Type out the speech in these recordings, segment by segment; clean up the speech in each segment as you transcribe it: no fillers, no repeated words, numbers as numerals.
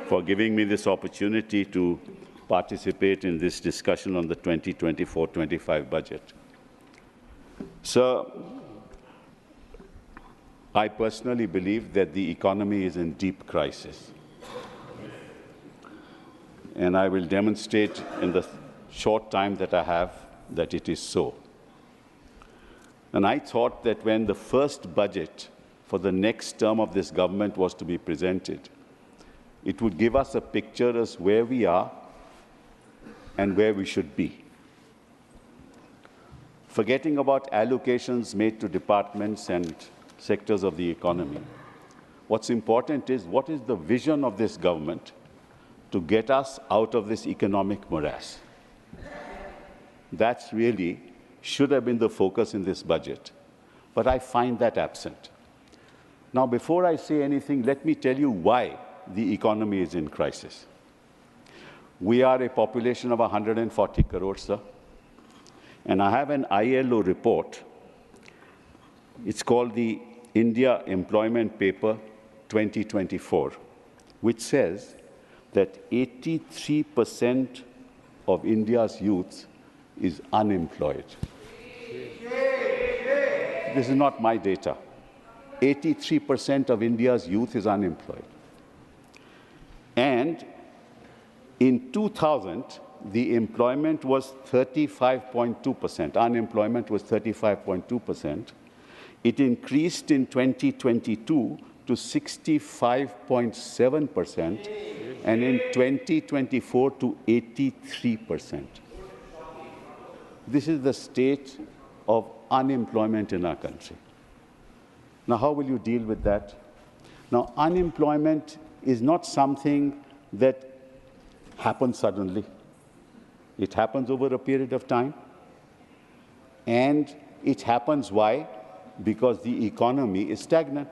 for giving me this opportunity to participate in this discussion on the 2024-25 budget. Sir, I personally believe that the economy is in deep crisis. And I will demonstrate in the short time that I have that it is so. And I thought that when the first budget for the next term of this government was to be presented, it would give us a picture as where we are and where we should be. Forgetting about allocations made to departments and sectors of the economy, what's important is what is the vision of this government to get us out of this economic morass. That's really should have been the focus in this budget, but I find that absent. Now, before I say anything, let me tell you why the economy is in crisis. We are a population of 140 crores, sir, and I have an ILO report. It's called the India Employment Paper 2024, which says that 83% of India's youth is unemployed. This is not my data. 83% of India's youth is unemployed. And in 2000, the employment was 35.2%. Unemployment was 35.2%. It increased in 2022 to 65.7%, and in 2024 to 83%. This is the state of unemployment in our country. Now, how will you deal with that? Now, unemployment is not something that happens suddenly. It happens over a period of time. And it happens why? Because the economy is stagnant.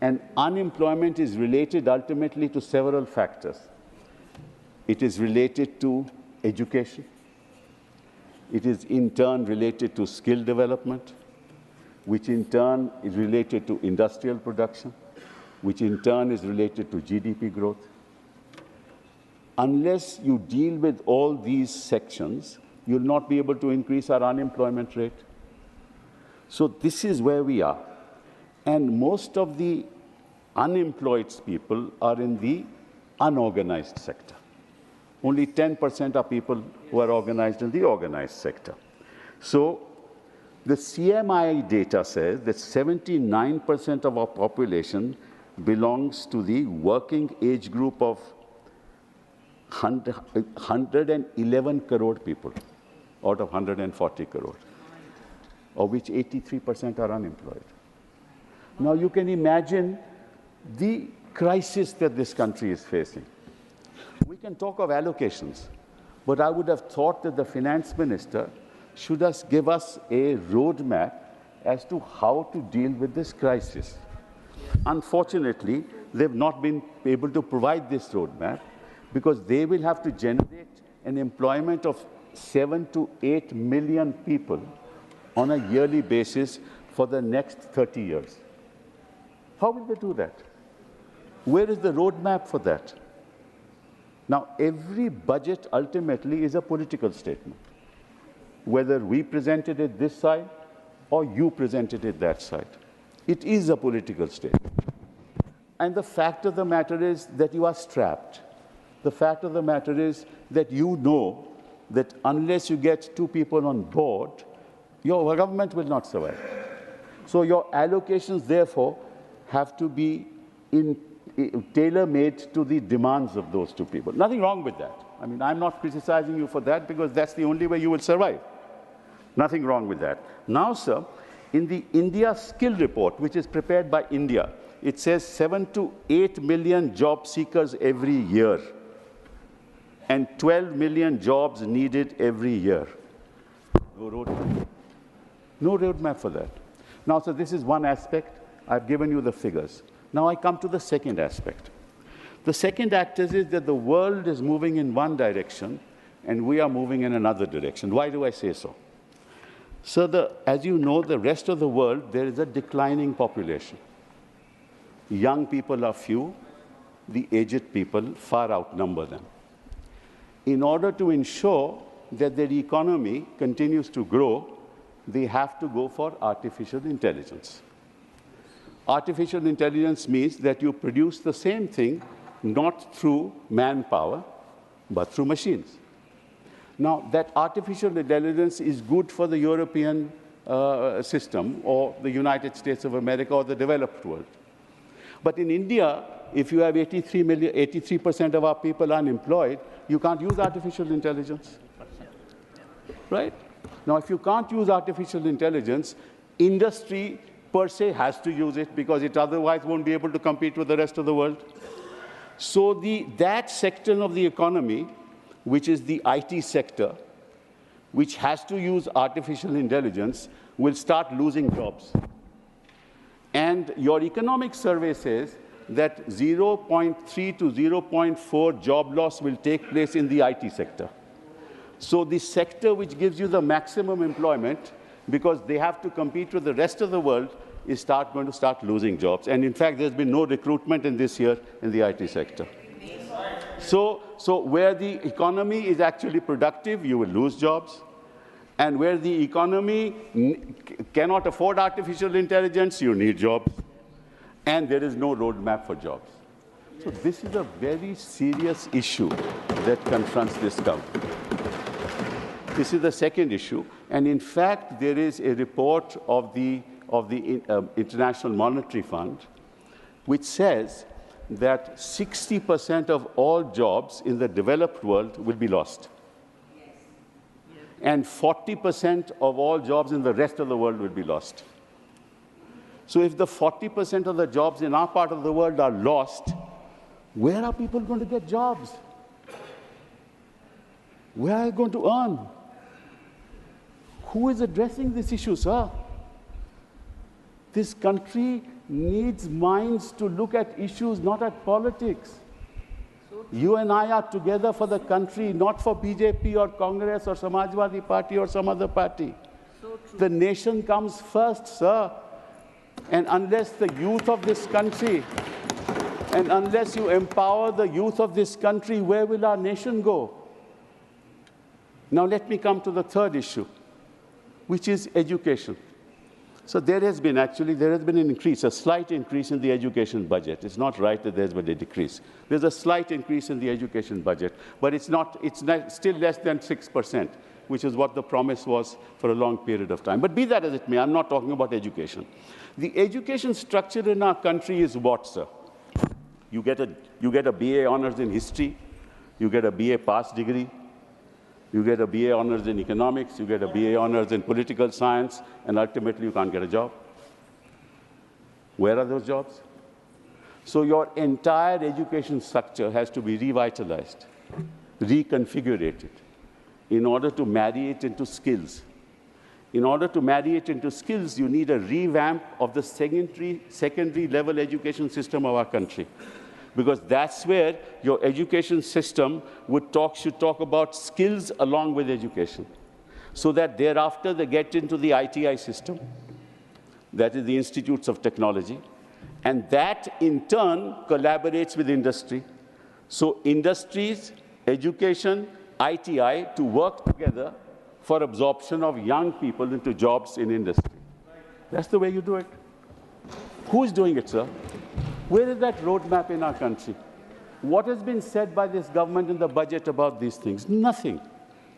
And unemployment is related ultimately to several factors. It is related to education. It is in turn related to skill development, which in turn is related to industrial production, which in turn is related to GDP growth. Unless you deal with all these sections, you'll not be able to increase our unemployment rate. So this is where we are. And most of the unemployed people are in the unorganized sector. Only 10% are people who are organized in the organized sector. So the CMI data says that 79% of our population belongs to the working age group of 111 crore people out of 140 crore, of which 83% are unemployed. Now you can imagine the crisis that this country is facing. We can talk of allocations, but I would have thought that the finance minister should give us a roadmap as to how to deal with this crisis. Unfortunately, they've not been able to provide this roadmap because they will have to generate an employment of 7 to 8 million people on a yearly basis for the next 30 years. How will they do that? Where is the roadmap for that? Now, every budget ultimately is a political statement, whether we presented it this side or you presented it that side. It is a political statement. And the fact of the matter is that you are strapped. The fact of the matter is that you know that unless you get 2 people on board, your government will not survive. So your allocations, therefore, have to be tailor-made to the demands of those 2 people. Nothing wrong with that. I mean, I'm not criticizing you for that because that's the only way you will survive. Nothing wrong with that. Now, sir, in the India Skill Report, which is prepared by India, it says 7 to 8 million job seekers every year and 12 million jobs needed every year. No roadmap. No roadmap for that. Now, so this is one aspect. I've given you the figures. Now I come to the second aspect. The second aspect is that the world is moving in one direction and we are moving in another direction. Why do I say so? So as you know, the rest of the world, there is a declining population. Young people are few, the aged people far outnumber them. In order to ensure that their economy continues to grow, they have to go for artificial intelligence. Artificial intelligence means that you produce the same thing not through manpower, but through machines. Now, that artificial intelligence is good for the European system or the United States of America or the developed world. But in India, if you have 83% of our people unemployed, you can't use artificial intelligence, right? Now, if you can't use artificial intelligence, industry per se has to use it because it otherwise won't be able to compete with the rest of the world. So that sector of the economy, which is the IT sector, which has to use artificial intelligence, will start losing jobs. And your economic survey says that 0.3 to 0.4 job loss will take place in the IT sector. So the sector which gives you the maximum employment, because they have to compete with the rest of the world, is going to start losing jobs. And in fact, there's been no recruitment in this year in the IT sector. So where the economy is actually productive, you will lose jobs. And where the economy cannot afford artificial intelligence, you need jobs. And there is no roadmap for jobs. So this is a very serious issue that confronts this government. This is the second issue. And in fact, there is a report of the International Monetary Fund which says that 60% of all jobs in the developed world will be lost. And 40% of all jobs in the rest of the world will be lost. So if the 40% of the jobs in our part of the world are lost, where are people going to get jobs? Where are they going to earn? Who is addressing this issue, sir? This country needs minds to look at issues, not at politics. You and I are together for the country, not for BJP or Congress or Samajwadi Party or some other party. The nation comes first, sir. And unless the youth of this country, and unless you empower the youth of this country, where will our nation go? Now let me come to the third issue, which is education. So there has been an increase, a slight increase in the education budget. It's not right that there's been a decrease. There's a slight increase in the education budget, but it's still less than 6%, which is what the promise was for a long period of time. But be that as it may, I'm not talking about education. The education structure in our country is what, sir? You get a BA honors in history, you get a BA pass degree, you get a BA honors in economics, you get a BA honors in political science, and ultimately you can't get a job. Where are those jobs? So your entire education structure has to be revitalized, reconfigured in order to marry it into skills. In order to marry it into skills, you need a revamp of the secondary level education system of our country. Because that's where your education system should talk about skills along with education, so that thereafter they get into the ITI system, that is the Institutes of Technology, and that in turn collaborates with industry. So industries, education, ITI to work together for absorption of young people into jobs in industry. That's the way you do it. Who is doing it, sir? Where is that roadmap in our country? What has been said by this government in the budget about these things? Nothing.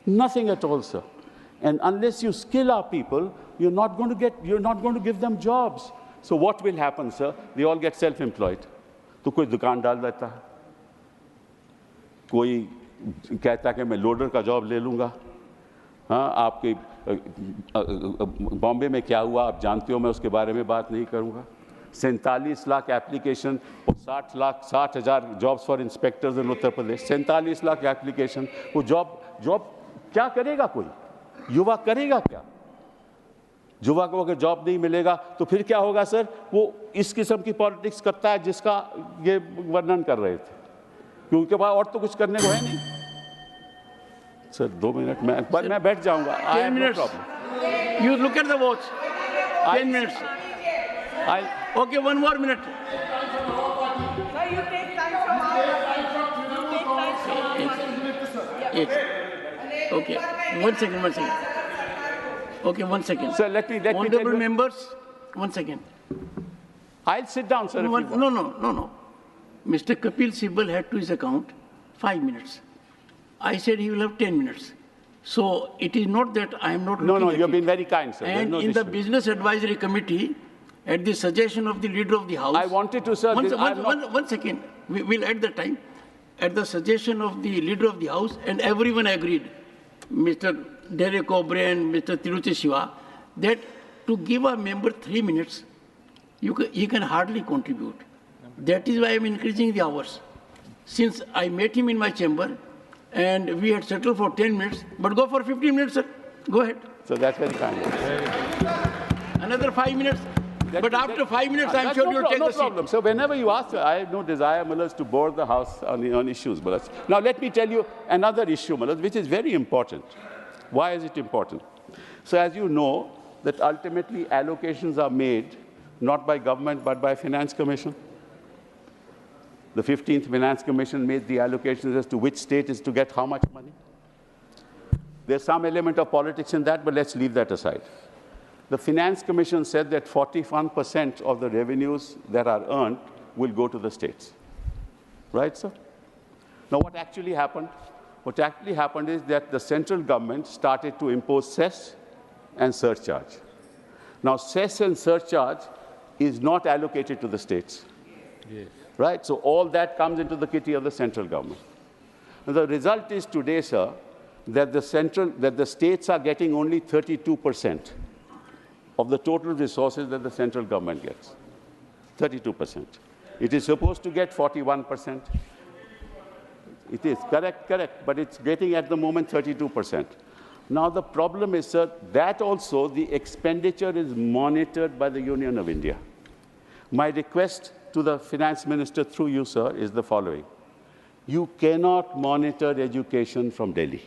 Nothing at all, sir. And unless you skill our people, you're not going to give them jobs. So what will happen, sir? They all get self-employed. तो कोई दुकान डाल देता है, कोई कहता है कि मैं लोडर का जॉब ले लूँगा. हाँ, आपके बॉम्बे में क्या हुआ आप जानते हो, मैं उसके बारे में बात नहीं करूँगा. 47 लाख एप्लीकेशन और 60,000 jobs for inspectors in Uttar Pradesh. 47 lakh application. वो जॉब क्या करेगा? कोई युवा करेगा क्या? युवा को अगर जॉब नहीं मिलेगा तो फिर क्या होगा, सर? वो इस किस्म की पॉलिटिक्स करता है जिसका ये वर्णन कर रहे थे, क्योंकि उनके पास और तो कुछ करने को है नहीं. सर 2 मिनट मैं बैठ जाऊंगा. 10 minutes. You look at the watch. 10 minutes. Okay, 1 more minute. Sir, you take time from Yes. Okay. 1 second, 1 second. Okay, 1 second. Sir, let me Honorable tell you. members, 1 second. I'll sit down, sir. No. Mr. Kapil Sibal had to his account 5 minutes. I said he will have 10 minutes. So it is not that I am not looking No, at you've it. been very kind, sir. And in the Business Advisory Committee, at the suggestion of the Leader of the House... I wanted to, sir... One second. We'll add the time. At the suggestion of the Leader of the House, and everyone agreed, Mr. Derek O'Brien, Mr. Tiruchi Shiva, that to give a member 3 minutes, he can hardly contribute. That is why I'm increasing the hours. Since I met him in my chamber, and we had settled for 10 minutes, but go for 15 minutes, sir. Go ahead. So that's very kind. Another 5 minutes. But after 5 minutes, I'm sure you'll take the seat. No problem. So whenever you ask, I have no desire, Mullahs, to bore the House on issues, Mullahs. Now let me tell you another issue, Mullahs, which is very important. Why is it important? So as you know, that ultimately allocations are made not by government, but by Finance Commission. The 15th Finance Commission made the allocations as to which state is to get how much money. There's some element of politics in that, but let's leave that aside. The Finance Commission said that 41% of the revenues that are earned will go to the states. Right, sir? Now, what actually happened? What actually happened is that the central government started to impose cess and surcharge. Now, cess and surcharge is not allocated to the states. Yes. Right? So all that comes into the kitty of the central government. And the result is today, sir, that the states are getting only 32% of the total resources that the central government gets. 32%. It is supposed to get 41%. It is, correct, but it's getting at the moment 32%. Now the problem is, sir, that also the expenditure is monitored by the Union of India. My request to the Finance Minister through you, sir, is the following. You cannot monitor education from Delhi.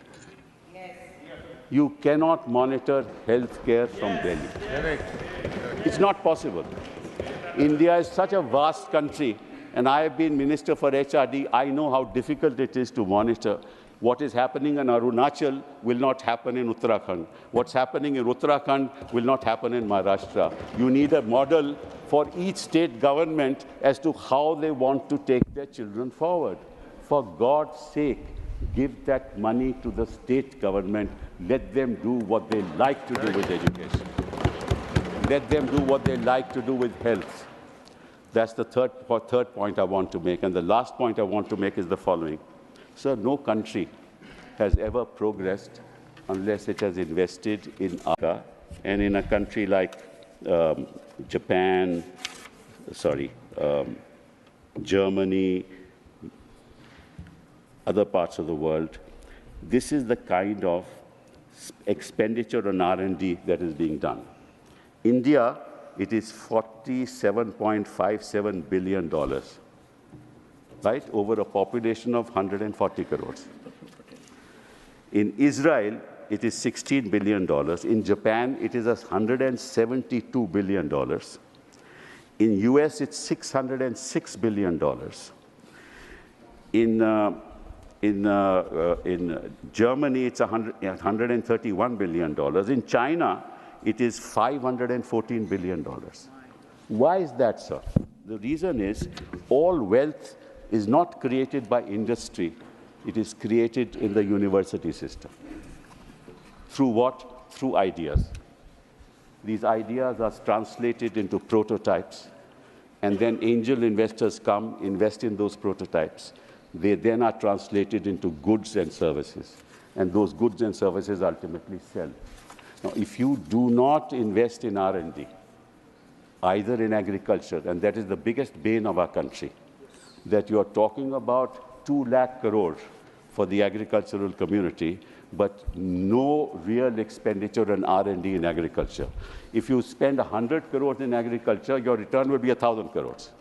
You cannot monitor healthcare from Delhi. Correct. It's not possible. India is such a vast country, and I have been Minister for HRD. I know how difficult it is to monitor. What is happening in Arunachal will not happen in Uttarakhand. What's happening in Uttarakhand will not happen in Maharashtra. You need a model for each state government as to how they want to take their children forward. For God's sake, give that money to the state government. Let them do what they like to do with education. Let them do what they like to do with health. That's the third point I want to make. And the last point I want to make is the following. Sir, no country has ever progressed unless it has invested in Africa, and in a country like Japan, Germany, other parts of the world. This is the kind of expenditure on R&D that is being done. India, it is $47.57 billion. Right, over a population of 140 crores. In Israel, it is $16 billion. In Japan, it is $172 billion. In US, it's $606 billion. In Germany, it's $131 billion. In China, it is $514 billion. Why is that, sir? The reason is all wealth is not created by industry. It is created in the university system. Through what? Through ideas. These ideas are translated into prototypes, and then angel investors come, invest in those prototypes. They then are translated into goods and services, and those goods and services ultimately sell. Now, if you do not invest in R&D, either in agriculture, and that is the biggest bane of our country, that you are talking about 2 lakh crore for the agricultural community, but no real expenditure on R&D in agriculture. If you spend 100 crores in agriculture, your return will be 1,000 crores.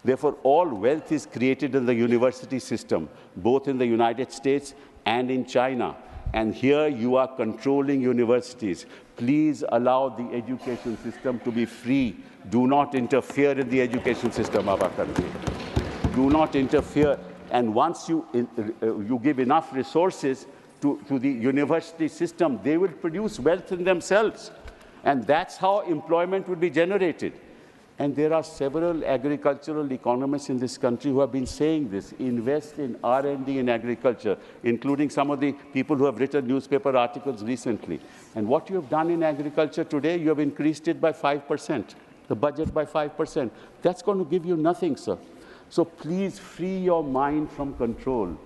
Therefore, all wealth is created in the university system, both in the United States and in China. And here you are controlling universities. Please allow the education system to be free. Do not interfere in the education system of our country. do not interfere. And once you give enough resources to the university system, they will produce wealth in themselves. And that's how employment will be generated. And there are several agricultural economists in this country who have been saying this: invest in R&D in agriculture, including some of the people who have written newspaper articles recently. And what you have done in agriculture today, you have increased it by 5%, the budget by 5%. That's going to give you nothing, sir. So please free your mind from control.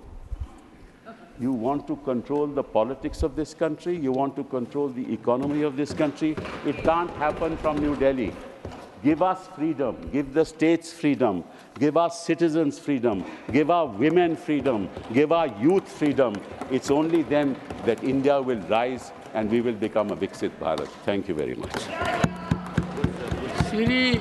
You want to control the politics of this country, you want to control the economy of this country. It can't happen from New Delhi. Give us freedom, give the states freedom, give our citizens freedom, give our women freedom, give our youth freedom. It's only then that India will rise and we will become a Viksit Bharat. Thank you very much. Shri